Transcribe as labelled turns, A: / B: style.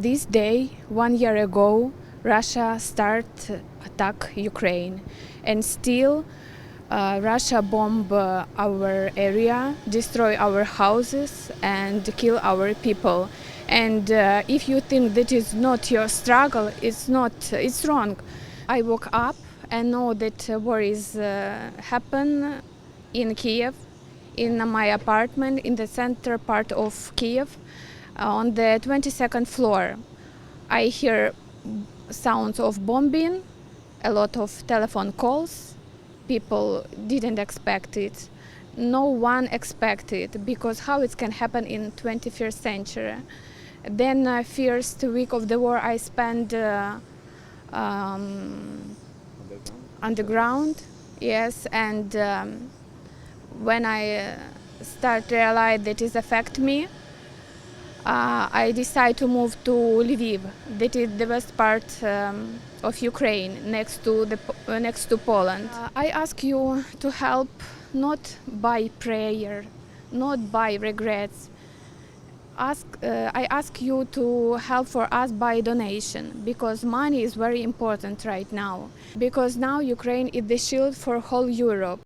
A: This day, 1 year ago, Russia started attack Ukraine, and still Russia bomb our area, destroy our houses, and kill our people. And if you think that is not your struggle, it's not. It's wrong. I woke up and know that war is happen in Kiev, in my apartment in the center part of Kiev, on the 22nd floor. I hear sounds of bombing, a lot of telephone calls. People didn't expect it. No one expected, because how it can happen in 21st century. Then first week of the war I spent underground, yes, and when I start realize that it affect me, I decide to move to Lviv. That is the west part of Ukraine, next to Poland. I ask you to help, not by prayer, not by regrets. I ask you to help for us by donation, because money is very important right now. Because now Ukraine is the shield for whole Europe.